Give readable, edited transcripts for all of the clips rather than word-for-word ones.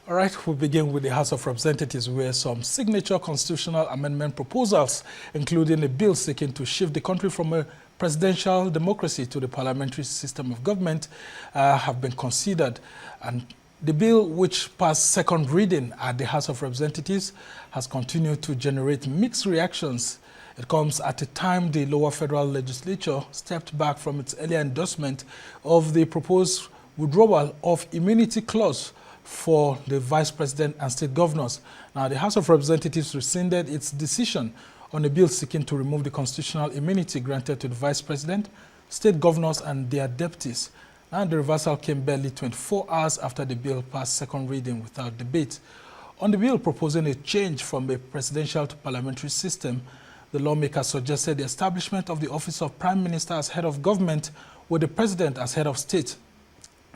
All right, we'll begin with the House of Representatives, where some signature constitutional amendment proposals, including a bill seeking to shift the country from a presidential democracy to the parliamentary system of government, have been considered. And the bill, which passed second reading at the House of Representatives, has continued to generate mixed reactions. It comes at a time the lower federal legislature stepped back from its earlier endorsement of the proposed withdrawal of immunity clause for the vice president and state governors. Now, the House of Representatives rescinded its decision on a bill seeking to remove the constitutional immunity granted to the vice president, state governors, and their deputies. And the reversal came barely 24 hours after the bill passed second reading without debate. On the bill proposing a change from a presidential to parliamentary system, the lawmakers suggested the establishment of the office of Prime Minister as head of government with the president as head of state.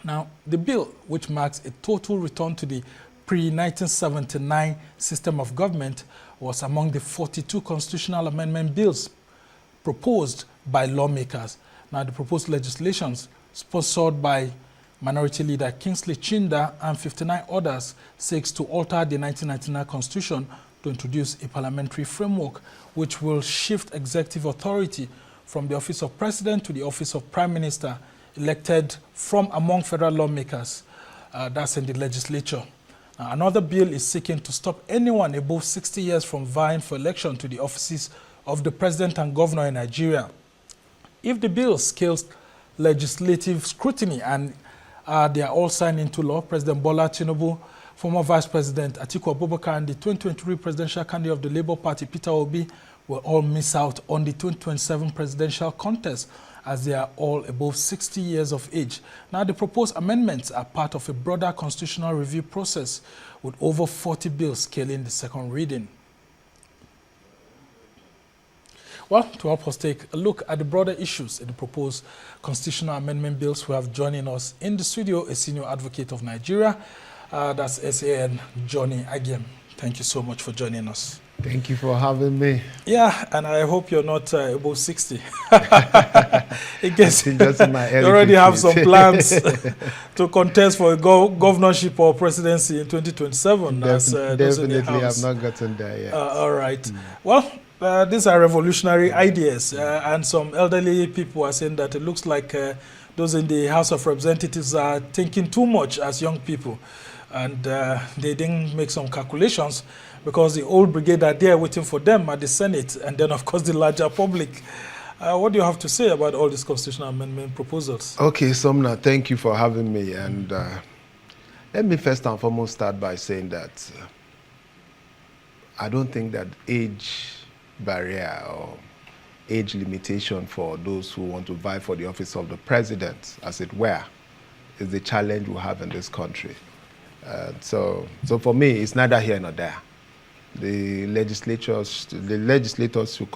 Now, the bill, which marks a total return to the pre-1979 system of government, was among the 42 constitutional amendment bills proposed by lawmakers. Now, the proposed legislations, sponsored by Minority Leader Kingsley Chinda and 59 others, seeks to alter the 1999 Constitution to introduce a parliamentary framework which will shift executive authority from the office of President to the office of Prime Minister, elected from among federal lawmakers, that's in the legislature. Another bill is seeking to stop anyone above 60 years from vying for election to the offices of the president and governor in Nigeria. If the bill scales legislative scrutiny and they are all signed into law, President Bola Tinubu, former Vice President Atiku Abubakar, and the 2023 presidential candidate of the Labour Party, Peter Obi, will all miss out on the 2027 presidential contest, as they are all above 60 years of age. Now, the proposed amendments are part of a broader constitutional review process with over 40 bills scaling the second reading. Well, to help us take a look at the broader issues in the proposed constitutional amendment bills, we have joining us in the studio a senior advocate of Nigeria, that's SAN Johnny Agim. Thank you so much for joining us. Thank you for having me. Yeah, and I hope you're not above 60. In case you already have some plans to contest for a governorship or presidency in 2027. Definitely, I've not gotten there yet. All right. Well, these are revolutionary ideas, and some elderly people are saying that it looks like those in the House of Representatives are thinking too much as young people, and they didn't make some calculations, because the old brigade are there waiting for them at the Senate, and then, of course, the larger public. What do you have to say about all these constitutional amendment proposals? Okay, Sumner, thank you for having me. And let me first and foremost start by saying that I don't think that age barrier or age limitation for those who want to vie for the office of the president, as it were, is the challenge we have in this country. So for me, it's neither here nor there. The legislators should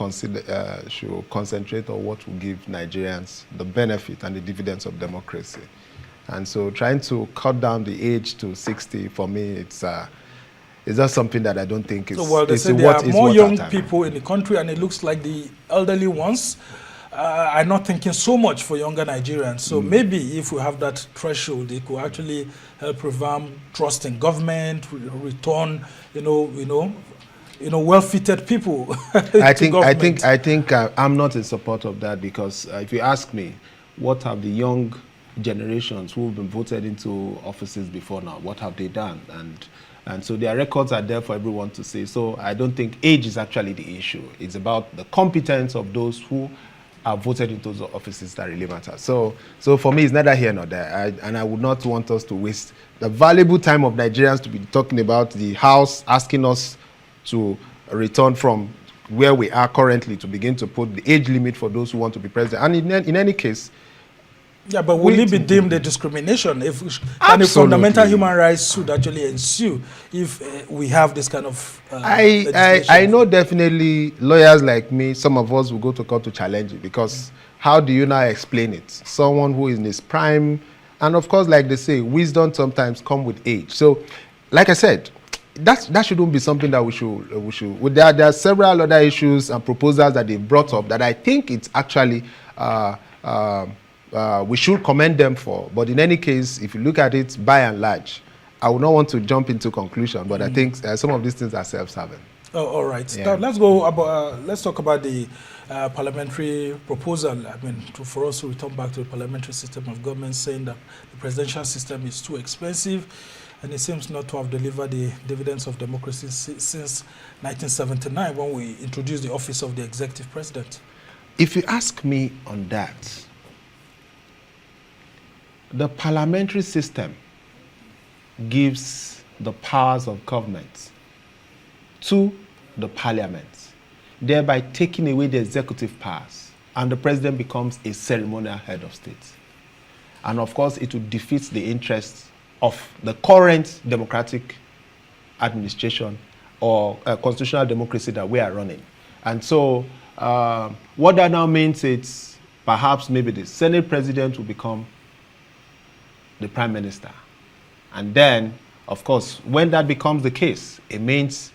concentrate on what will give Nigerians the benefit and the dividends of democracy. And so trying to cut down the age to 60, for me, it's just something that I don't think is. So, well, they say there are more young people in the country, and it looks like the elderly ones are not thinking so much for younger Nigerians. So maybe if we have that threshold, it could actually help revamp trust in government, return, well-fitted people. I think I'm not in support of that, because if you ask me, what have the young generations who've been voted into offices before now, what have they done? And so their records are there for everyone to see. So I don't think age is actually the issue. It's about the competence of those who are voted into those offices that really matter. So for me, it's neither here nor there. And I would not want us to waste the valuable time of Nigerians to be talking about the House asking us to return from where we are currently to begin to put the age limit for those who want to be president. And in any case, yeah, but will it be deemed a discrimination if a fundamental human rights should actually ensue if we have this kind of I know definitely lawyers like me, some of us will go to court to challenge it, because how do you now explain it? Someone who is in his prime, and of course, like they say, wisdom sometimes comes with age. So, like I said, that shouldn't be something that we should. There are several other issues and proposals that they brought up that I think it's actually we should commend them for. But in any case, if you look at it by and large, I would not want to jump into conclusion, but I think some of these things are self-serving. Oh, all right. Yeah. Now, let's go about. Let's talk about the parliamentary proposal. I mean, for us to return back to the parliamentary system of government, saying that the presidential system is too expensive, and it seems not to have delivered the dividends of democracy since 1979, when we introduced the office of the executive president. If you ask me on that, the parliamentary system gives the powers of government to the parliament, thereby taking away the executive powers, and the president becomes a ceremonial head of state. And of course, it will defeat the interests of the current democratic administration or constitutional democracy that we are running. And so what that now means is perhaps maybe the Senate president will become the prime minister. And then, of course, when that becomes the case, it means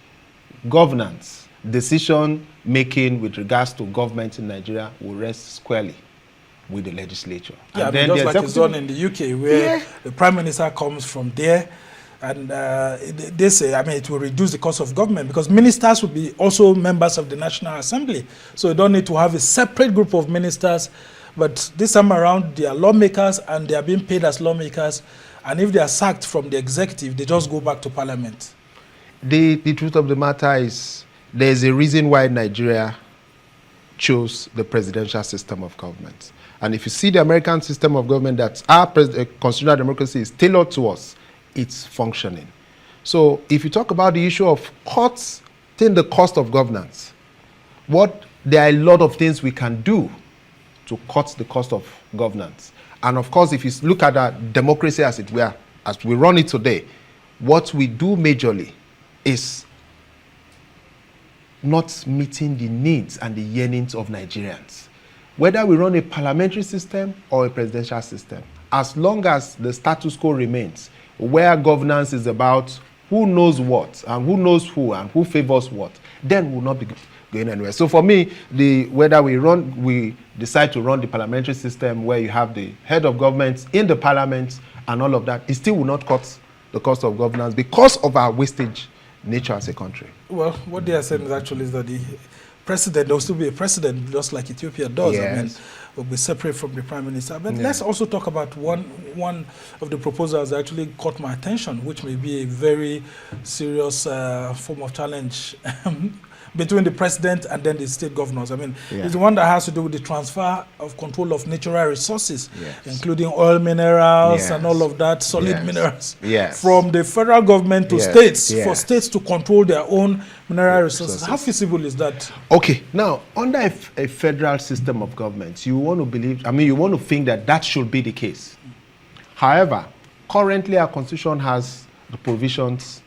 governance, decision making with regards to government in Nigeria will rest squarely with the legislature. Yeah, and then just like it's done in the UK, where the prime minister comes from there, and they say, I mean, it will reduce the cost of government because ministers will be also members of the National Assembly. So you don't need to have a separate group of ministers, but this time around, they are lawmakers and they are being paid as lawmakers. And if they are sacked from the executive, they just go back to parliament. The truth of the matter is there's a reason why Nigeria chose the presidential system of government. And if you see the American system of government that our constitutional democracy is tailored to us, it's functioning. So if you talk about the issue of cuts, then the cost of governance, there are a lot of things we can do to cut the cost of governance. And of course, if you look at our democracy as it were, as we run it today, what we do majorly is not meeting the needs and the yearnings of Nigerians. Whether we run a parliamentary system or a presidential system, as long as the status quo remains, where governance is about who knows what and who knows who and who favors what, then we'll not be going anywhere. So for me, whether we decide to run the parliamentary system where you have the head of government in the parliament and all of that, it still will not cut the cost of governance because of our wastage nature as a country. Well, what they are saying is actually is that the president, there will still be a president, just like Ethiopia does. Yes. I mean, will be separate from the prime minister. But let's also talk about one of the proposals that actually caught my attention, which may be a very serious form of challenge between the president and then the state governors. I mean, it's the one that has to do with the transfer of control of natural resources, including oil, minerals, and all of that, solid minerals, from the federal government to states, for states to control their own mineral resources. How feasible is that? Okay, now, under a federal system of government, you want to believe, you want to think that that should be the case. However, currently our constitution has the provisions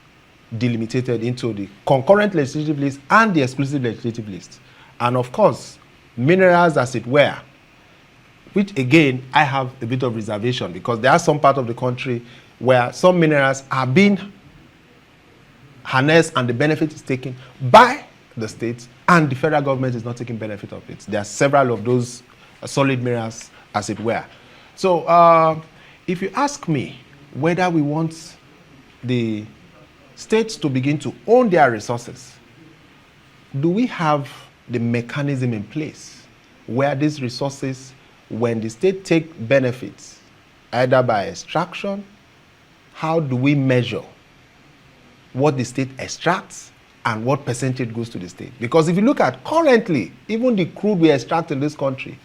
delimited into the concurrent legislative list and the exclusive legislative list. And of course, minerals as it were, which again, I have a bit of reservation because there are some part of the country where some minerals are being harnessed and the benefit is taken by the state and the federal government is not taking benefit of it. There are several of those solid minerals as it were. So if you ask me whether we want the states to begin to own their resources, do we have the mechanism in place where these resources, when the state take benefits, either by extraction, how do we measure what the state extracts and what percentage goes to the state? Because if you look at currently, even the crude we extract in this country,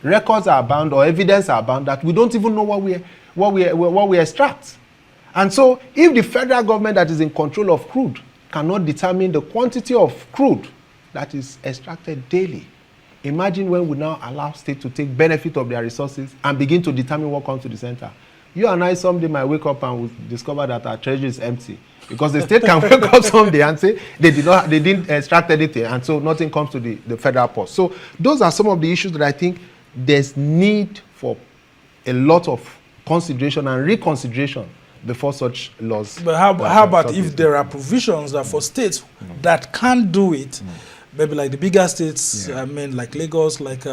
records are bound or evidence are bound that we don't even know what we extract. And so if the federal government that is in control of crude cannot determine the quantity of crude that is extracted daily, imagine when we now allow states to take benefit of their resources and begin to determine what comes to the center. You and I someday might wake up and we'll discover that our treasury is empty because the state can wake up someday and say they didn't extract anything, and so nothing comes to the federal purse. So those are some of the issues that I think there's need for a lot of consideration and reconsideration before such laws. But how about if there are provisions that for states that can't do it, maybe like the bigger states, Yeah. I mean, like Lagos, like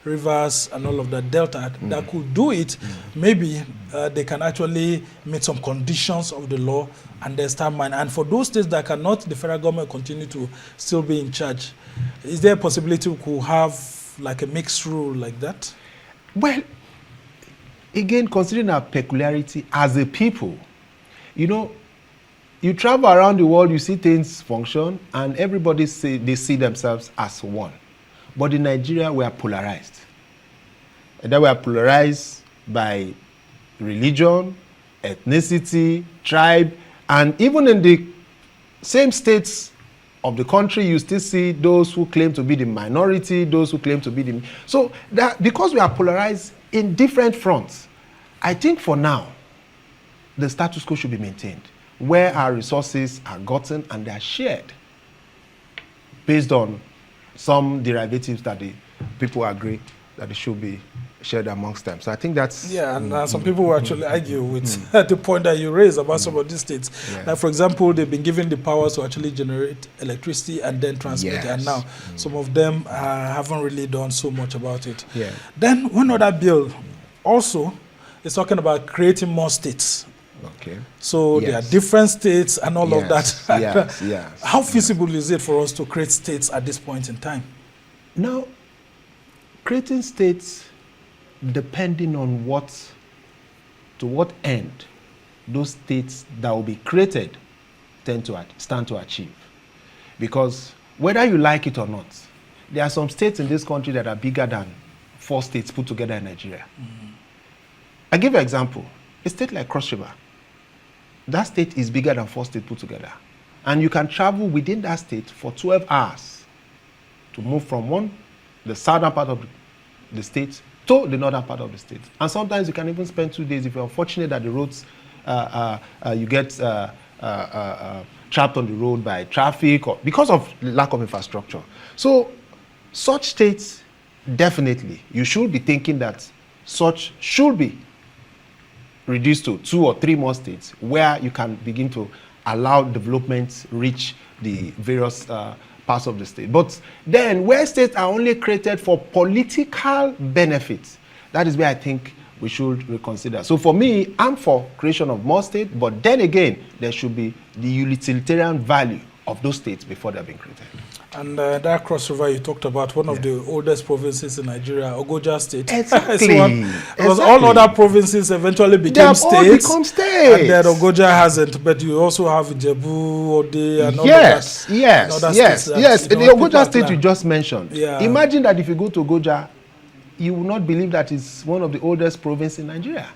Rivers and all of that, Delta, that could do it, maybe they can actually meet some conditions of the law and then start mine. And for those states that cannot, the federal government continue to still be in charge. Is there a possibility we could have like a mixed rule like that? Well, again, considering our peculiarity as a people, you know, you travel around the world, you see things function, and everybody they see themselves as one. But in Nigeria, we are polarized. And then we are polarized by religion, ethnicity, tribe, and even in the same states of the country, you still see those who claim to be the minority, those who claim to be the... So that because we are polarized in different fronts, I think for now, the status quo should be maintained, where our resources are gotten and they are shared based on some derivatives that the people agree that they should be shared amongst them. So I think that's... Yeah, and some people will actually argue with the point that you raised about some of these states. Yeah. Like, for example, they've been given the powers to actually generate electricity and then transmit it. And now some of them haven't really done so much about it. Yeah. Then one other bill also is talking about creating more states. Okay. So there are different states and all of that. Yes. How feasible is it for us to create states at this point in time? Now, creating states, depending on to what end those states that will be created stand to achieve. Because whether you like it or not, there are some states in this country that are bigger than 4 states put together in Nigeria. I give you an example. A state like Cross River, that state is bigger than 4 states put together. And you can travel within that state for 12 hours to move from the southern part of the state to the northern part of the state. And sometimes you can even spend 2 days if you're unfortunate that the roads, you get trapped on the road by traffic or because of lack of infrastructure. So such states, definitely, you should be thinking that such should be reduced to 2 or 3 more states where you can begin to allow development reach the various parts of the state. But then where states are only created for political benefits, that is where I think we should reconsider. So for me, I'm for creation of more states, but then again, there should be the utilitarian value of those states before they're being created. And that Cross River you talked about, one of the oldest provinces in Nigeria, Ogoja State. Exactly. Because all other provinces eventually became states. All become states. And then Ogoja hasn't. But you also have Ijebu, Ode, and all yes, that. Yes, yes. The Ogoja State you just mentioned. Yeah. Imagine that if you go to Ogoja, you will not believe that it's one of the oldest provinces in Nigeria.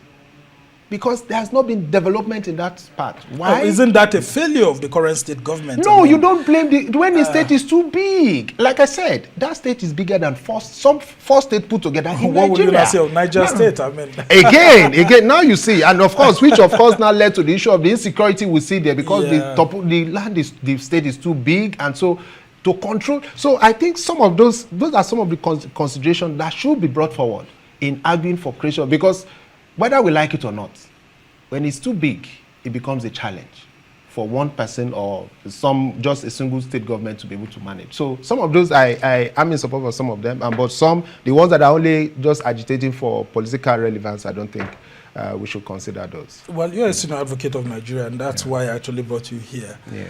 Because there has not been development in that part. Why? Isn't that a failure of the current state government? No, you don't blame when the state is too big. Like I said, that state is bigger than some 4 states put together in Nigeria. What would you not say of Niger State? I mean, again, now you see, and of course, which of course now led to the issue of the insecurity we see there because the state is too big, and so to control. So I think some of those are some of the considerations that should be brought forward in arguing for creation, because whether we like it or not, when it's too big, it becomes a challenge for one person or just a single state government to be able to manage. So some of those, I'm in support of some of them, but the ones that are only just agitating for political relevance, I don't think we should consider those. Well, you're a senior advocate of Nigeria, and that's why I actually brought you here. Yeah.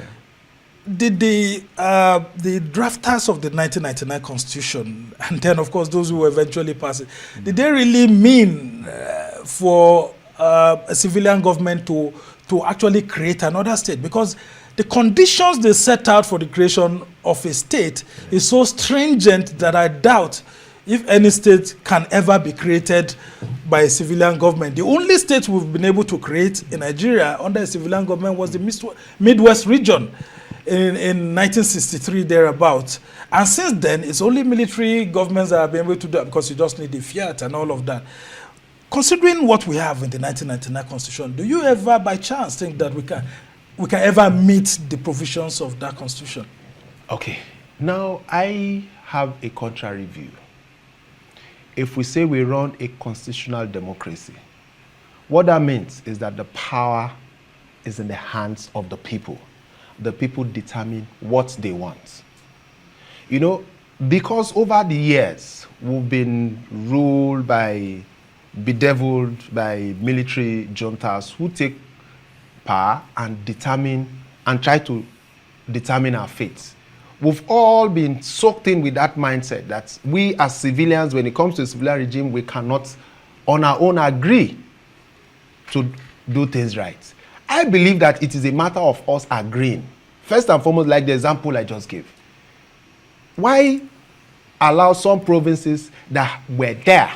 Did the drafters of the 1999 Constitution, and then of course those who eventually passed it, did they really mean for a civilian government to actually create another state? Because the conditions they set out for the creation of a state is so stringent that I doubt if any state can ever be created by a civilian government. The only state we've been able to create in Nigeria under a civilian government was the Midwest region in 1963 thereabouts. And since then, it's only military governments that have been able to do it, because you just need the fiat and all of that. Considering what we have in the 1999 Constitution, do you ever by chance think that we can ever meet the provisions of that Constitution? Okay. Now, I have a contrary view. If we say we run a constitutional democracy, what that means is that the power is in the hands of the people. The people determine what they want. You know, because over the years, we've been ruled by, bedeviled by military juntas who take power and try to determine our fate. We've all been soaked in with that mindset that we as civilians, when it comes to a civilian regime, we cannot on our own agree to do things right. I believe that it is a matter of us agreeing. First and foremost, like the example I just gave. Why allow some provinces that were there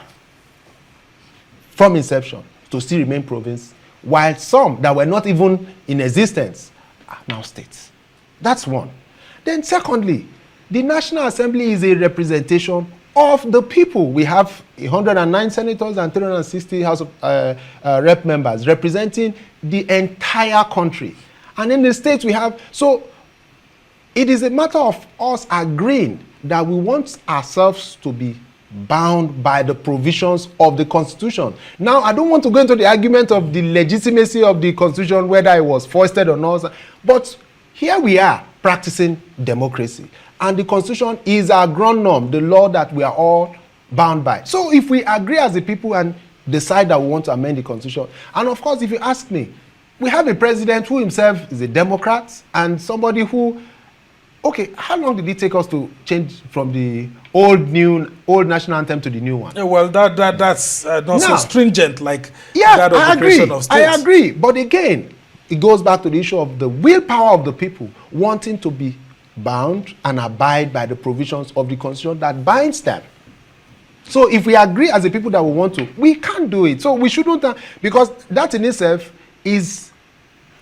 from inception to still remain province, while some that were not even in existence are now states? That's one. Then secondly, the National Assembly is a representation of the people. We have 109 senators and 360 House of Rep members representing the entire country. And in the states we have, so it is a matter of us agreeing that we want ourselves to be bound by the provisions of the Constitution. Now, I don't want to go into the argument of the legitimacy of the Constitution, whether it was foisted or not, but here we are practicing democracy. And the Constitution is our ground norm, the law that we are all bound by. So if we agree as a people and decide that we want to amend the Constitution, and of course, if you ask me, we have a president who himself is a Democrat and somebody who, okay, how long did it take us to change from the old national anthem to the new one? Yeah, well, that's not now, so stringent like yeah, that of I the agree. creation of states. I agree. But again, it goes back to the issue of the willpower of the people wanting to be bound and abide by the provisions of the Constitution that binds them. So if we agree as a people that we want to, we can't do it. So we shouldn't, because that in itself is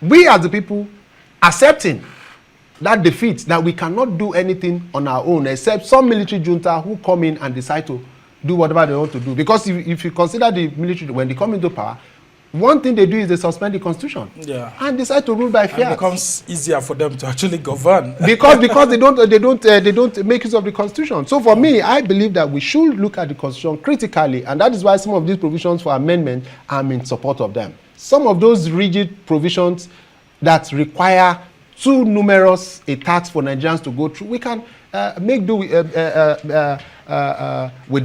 we as the people accepting that defeat, that we cannot do anything on our own except some military junta who come in and decide to do whatever they want to do. Because if you consider the military, when they come into power, one thing they do is they suspend the Constitution, and decide to rule by fiat. And it becomes easier for them to actually govern because they don't make use of the Constitution. So for me, I believe that we should look at the Constitution critically, and that is why some of these provisions for amendment, I'm in support of them. Some of those rigid provisions that require too numerous a tax for Nigerians to go through, we can make do with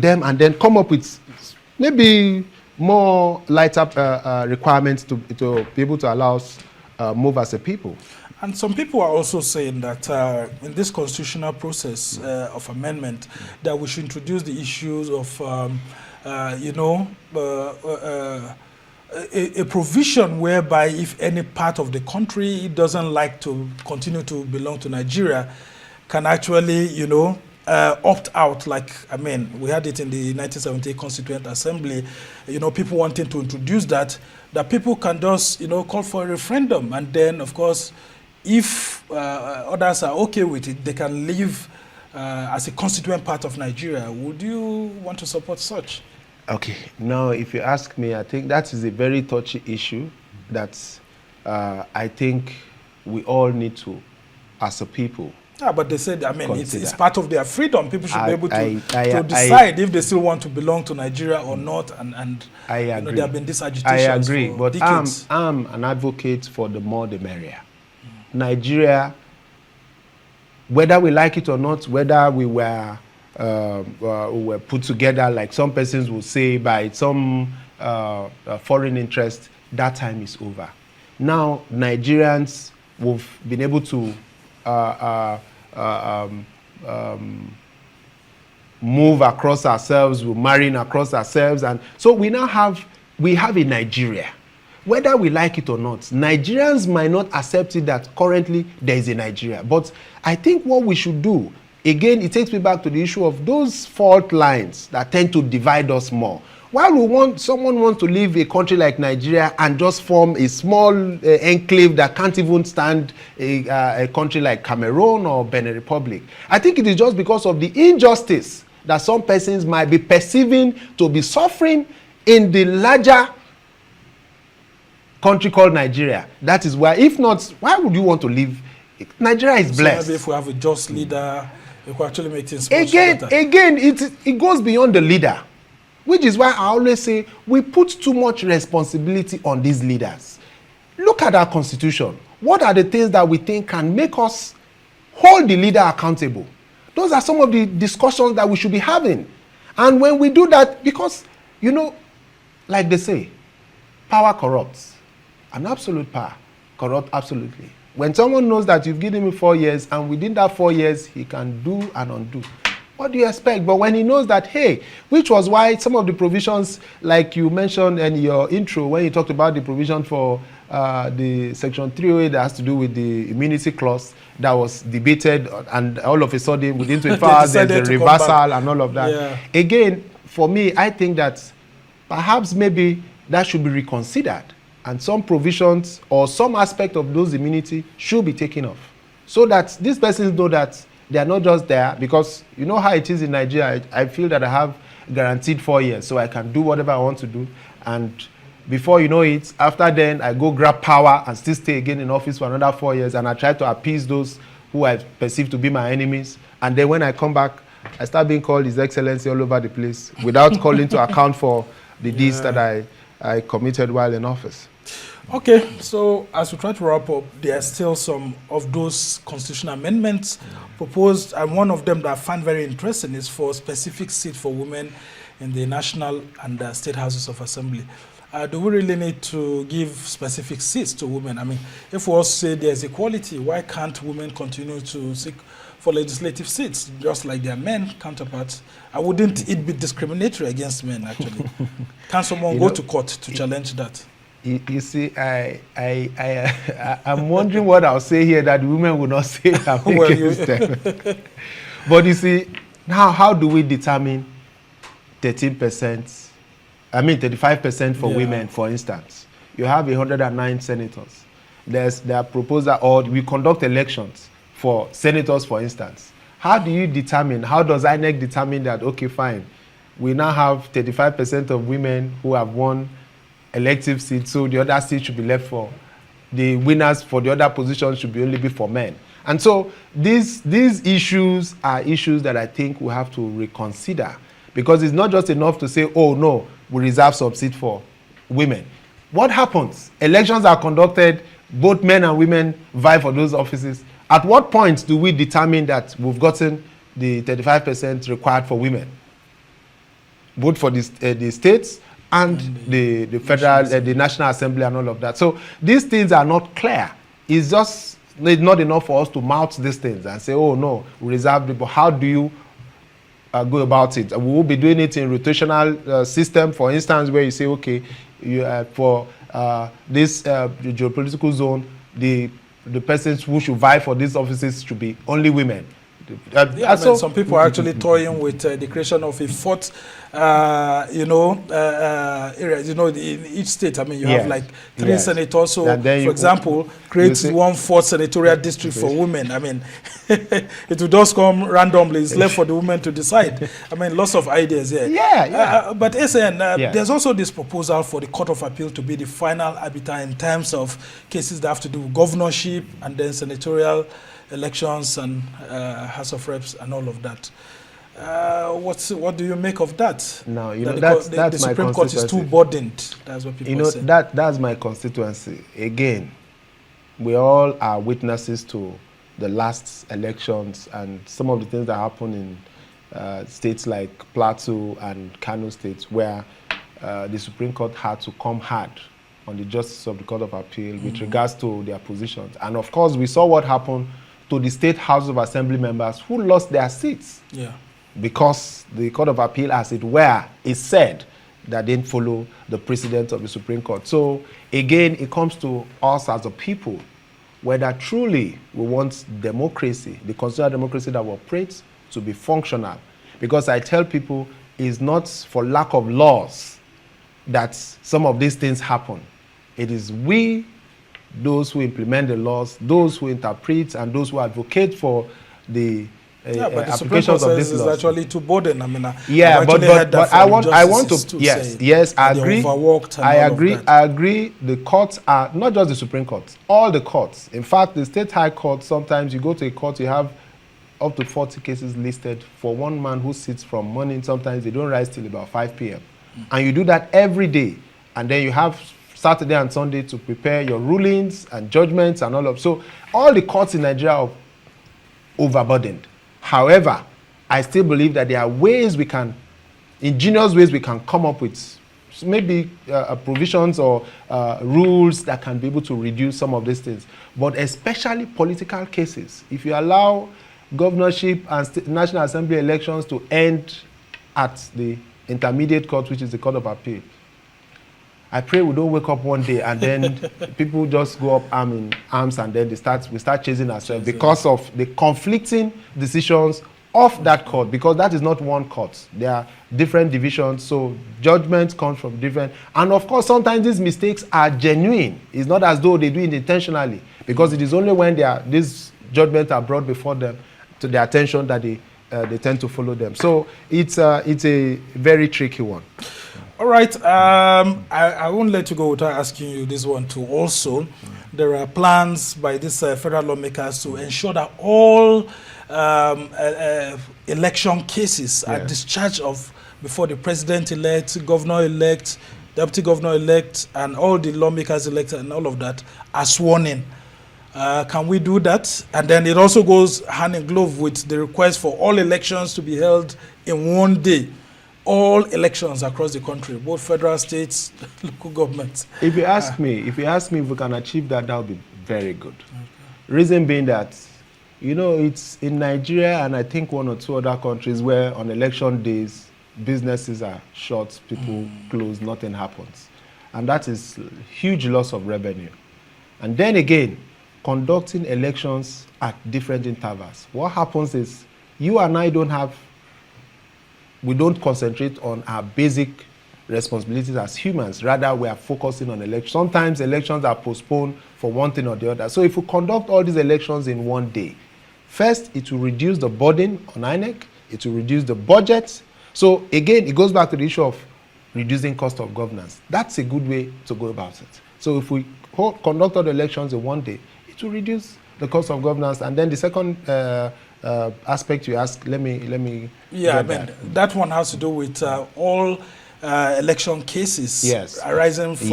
them and then come up with maybe more lighter requirements to be able to allow us move as a people. And some people are also saying that in this constitutional process of amendment, that we should introduce the issues of, a provision whereby if any part of the country doesn't like to continue to belong to Nigeria, can actually, opt out. Like, I mean, we had it in the 1978 Constituent Assembly, people wanting to introduce that people can just, call for a referendum. And then, of course, if others are okay with it, they can live as a constituent part of Nigeria. Would you want to support such? Okay. Now, if you ask me, I think that is a very touchy issue that I think we all need to, as a people. Yeah, but they said, it's part of their freedom. People should be able to decide if they still want to belong to Nigeria or not. And I agree. There have been this agitation. I agree, for but decades. I'm an advocate for the more the merrier. Nigeria, whether we like it or not, whether we were put together, like some persons will say, by some foreign interest, that time is over. Now, Nigerians, we've been able to move across ourselves, we're marrying across ourselves, and so we have a Nigeria. Whether we like it or not, Nigerians might not accept it that currently there is a Nigeria. But I think what we should do, again, it takes me back to the issue of those fault lines that tend to divide us more. While someone wants to leave a country like Nigeria and just form a small enclave that can't even stand a country like Cameroon or Benin Republic, I think it is just because of the injustice that some persons might be perceiving to be suffering in the larger country called Nigeria. That is why, if not, why would you want to leave? Nigeria is blessed. So maybe if we have a just leader, it could actually make things better. Again, it goes beyond the leader, which is why I always say we put too much responsibility on these leaders. Look at our constitution. What are the things that we think can make us hold the leader accountable? Those are some of the discussions that we should be having. And when we do that, because, you know, like they say, power corrupts. An absolute power corrupts absolutely. When someone knows that you've given him 4 years and within that 4 years he can do and undo, what do you expect? But when he knows that, hey, which was why some of the provisions, like you mentioned in your intro, when you talked about the provision for the Section 308 that has to do with the immunity clause that was debated, and all of a sudden within 24 hours there's a reversal and all of that. Yeah. Again, for me, I think that perhaps maybe that should be reconsidered, and some provisions or some aspect of those immunity should be taken off, so that these persons know that they are not just there, because you know how it is in Nigeria. I feel that I have guaranteed 4 years, so I can do whatever I want to do, and before you know it, after then I go grab power and still stay again in office for another 4 years, and I try to appease those who I perceive to be my enemies, and then when I come back, I start being called His Excellency all over the place without calling to account for the deeds that I committed while in office. Okay, so as we try to wrap up, there are still some of those constitutional amendments proposed, and one of them that I find very interesting is for specific seat for women in the national and state houses of assembly. Do we really need to give specific seats to women? I mean, if we also say there's equality, why can't women continue to seek for legislative seats, just like their men counterparts? Wouldn't it be discriminatory against men, actually? Can someone go to court to challenge that? You see, I'm wondering what I'll say here that the women will not say against them. But you see, now how do we determine 13%? I mean 35% for women, for instance. You have 109 senators. There are proposals, or we conduct elections for senators, for instance. How do you determine, how does INEC determine that, okay, fine, we now have 35% of women who have won elective seats, so the other seats should be left for the winners, for the other positions should be only be for men. And so these issues are issues that I think we have to reconsider, because it's not just enough to say, oh no, we reserve some seat for women. What happens? Elections are conducted, both men and women vie for those offices. At what point do we determine that we've gotten the 35% required for women, both for the states and the federal, the National Assembly and all of that? So these things are not clear. It's just not enough for us to mouth these things and say, oh no, we reserve people. How do you go about it? We will be doing it in rotational system, for instance, where you say, okay, you, for this geopolitical zone, the persons who should vie for these offices should be only women. So some people are actually toying with the creation of a fourth, area. You know, in each state, I mean, you have like 3 senators. So, for example, create 1/4 senatorial district for women. I mean, it will just come randomly. It's left for the women to decide. I mean, lots of ideas here. But SN, there's also this proposal for the Court of Appeal to be the final arbiter in terms of cases that have to do with governorship and then senatorial elections and House of Reps and all of that. What do you make of that? No, you know, the Supreme Court is too burdened. That's what people say. That's my constituency. Again, we all are witnesses to the last elections and some of the things that happen in states like Plateau and Kano states, where the Supreme Court had to come hard on the justice of the Court of Appeal with regards to their positions. And of course, we saw what happened to the state House of Assembly members who lost their seats. Because the Court of Appeal, as it were, is said that didn't follow the precedent of the Supreme Court. So again, it comes to us as a people, whether truly we want democracy, the constitutional democracy that we operate, to be functional. Because I tell people, it's not for lack of laws that some of these things happen. It is we, those who implement the laws, those who interpret, and those who advocate for the but the Supreme Court says it's actually too burden. I mean, but I want to yes, I agree. I agree. The courts are not just the Supreme Court, all the courts. In fact, the state high court, sometimes you go to a court, you have up to 40 cases listed for one man who sits from morning. Sometimes they don't rise till about 5 p.m. And you do that every day, and then you have Saturday and Sunday to prepare your rulings and judgments and all of. So all the courts in Nigeria are overburdened. However, I still believe that there are ways we can, ingenious ways we can come up with, maybe provisions or rules that can be able to reduce some of these things. But especially political cases. If you allow governorship and National Assembly elections to end at the intermediate court, which is the Court of Appeal, I pray we don't wake up one day and then people just go up arms and then we start chasing ourselves because of the conflicting decisions of that court, because that is not one court. There are different divisions, so judgments come from different, and of course sometimes these mistakes are genuine. It's not as though they do it intentionally, because it is only when these judgments are brought before them to their attention that they tend to follow them. So it's a very tricky one. All right, I won't let you go without asking you this one too. Also, there are plans by these federal lawmakers to ensure that all election cases are discharged before the president-elect, governor-elect, deputy governor-elect, and all the lawmakers elected and all of that are sworn in. Can we do that? And then it also goes hand in glove with the request for all elections to be held in one day. All elections across the country, both federal, states, local governments. If you ask me if we can achieve that, that would be very good. Okay. Reason being that, it's in Nigeria and I think one or two other countries where on election days, businesses are shut, people close, nothing happens. And that is huge loss of revenue. And then again, conducting elections at different intervals. What happens is you and I we don't concentrate on our basic responsibilities as humans. Rather, we are focusing on elections. Sometimes elections are postponed for one thing or the other. So if we conduct all these elections in one day, first, it will reduce the burden on INEC. It will reduce the budget. So again, it goes back to the issue of reducing cost of governance. That's a good way to go about it. So if we conduct all the elections in one day, it will reduce the cost of governance. And then the second aspect you ask, let me that one has to do with all election cases arising from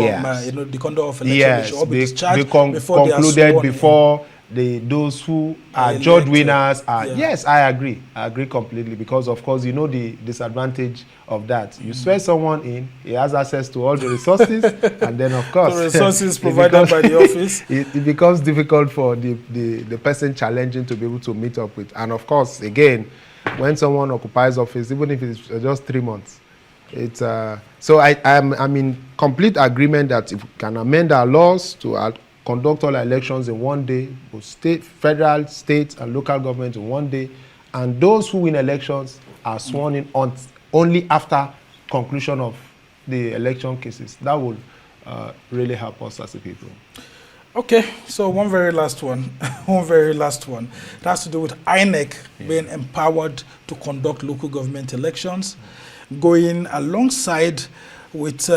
the conduct of election. They should all be discharged before concluded before those who are judge winners are. Yes, I agree completely, because of course the disadvantage of that. You swear someone in, he has access to all the resources and then of course the resources provided by the office, it becomes difficult for the person challenging to be able to meet up with. And of course again, when someone occupies office, even if it's just 3 months, it's so I'm in complete agreement that if we can amend our laws to conduct all elections in one day, both federal, state, and local government in one day, and those who win elections are sworn in only after conclusion of the election cases. That will really help us as a people. Okay, so one very last one. It has to do with INEC being empowered to conduct local government elections, going alongside with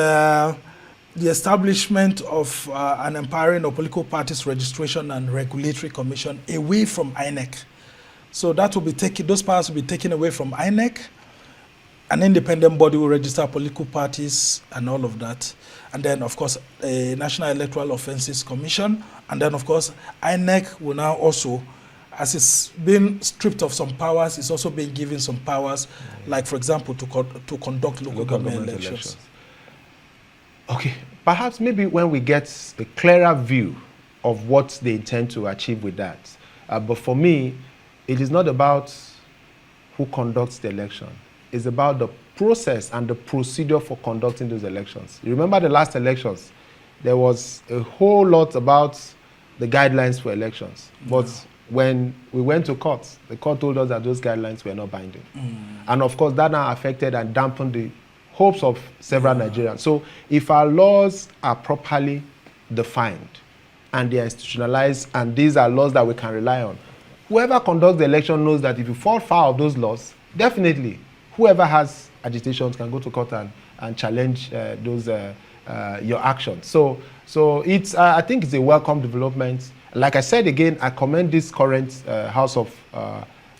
the establishment of an empowering of political parties registration and regulatory commission away from INEC. So that will be those powers will be taken away from INEC. An independent body will register political parties and all of that. And then, of course, a National Electoral Offences Commission. And then, of course, INEC will now also, as it's been stripped of some powers, it's also been given some powers, like, for example, to conduct local government elections. Okay, perhaps maybe when we get a clearer view of what they intend to achieve with that. But for me, it is not about who conducts the election. It's about the process and the procedure for conducting those elections. You remember the last elections, there was a whole lot about the guidelines for elections. But when we went to court, the court told us that those guidelines were not binding. And of course, that now affected and dampened the hopes of several Nigerians. So if our laws are properly defined and they are institutionalized, and these are laws that we can rely on, whoever conducts the election knows that if you fall foul of those laws, definitely whoever has agitations can go to court and challenge your actions. So it's I think it's a welcome development. Like I said again, I commend this current House of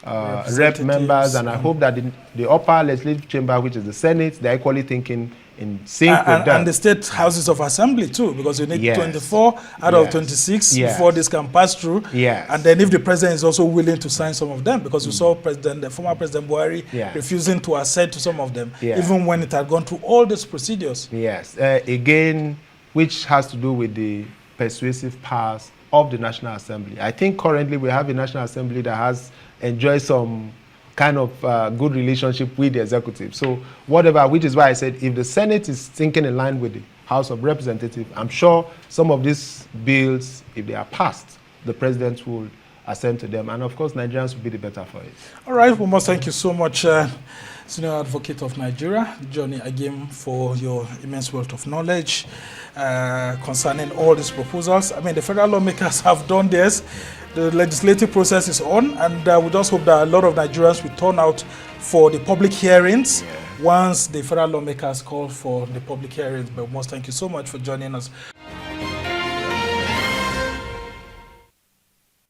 Rep members, and I hope that the upper legislative chamber, which is the Senate, they're equally thinking in sync with that. And the state houses of assembly too, because you need Yes. 24 out of 26 before this can pass through. Yes. And then if the president is also willing to sign some of them, because we saw the former President Buhari refusing to assent to some of them, even when it had gone through all these procedures. Yes. Again, which has to do with the persuasive powers of the National Assembly. I think currently we have a National Assembly that has enjoyed some kind of good relationship with the executive. So whatever, which is why I said if the Senate is thinking in line with the House of Representatives, I'm sure some of these bills, if they are passed, the president will assent to them. And of course, Nigerians will be the better for it. All right, we must thank you so much, Senior Advocate of Nigeria, Johnny Agim, for your immense wealth of knowledge concerning all these proposals. I mean, the federal lawmakers have done this. The legislative process is on, and we just hope that a lot of Nigerians will turn out for the public hearings once the federal lawmakers call for the public hearings. But we must thank you so much for joining us.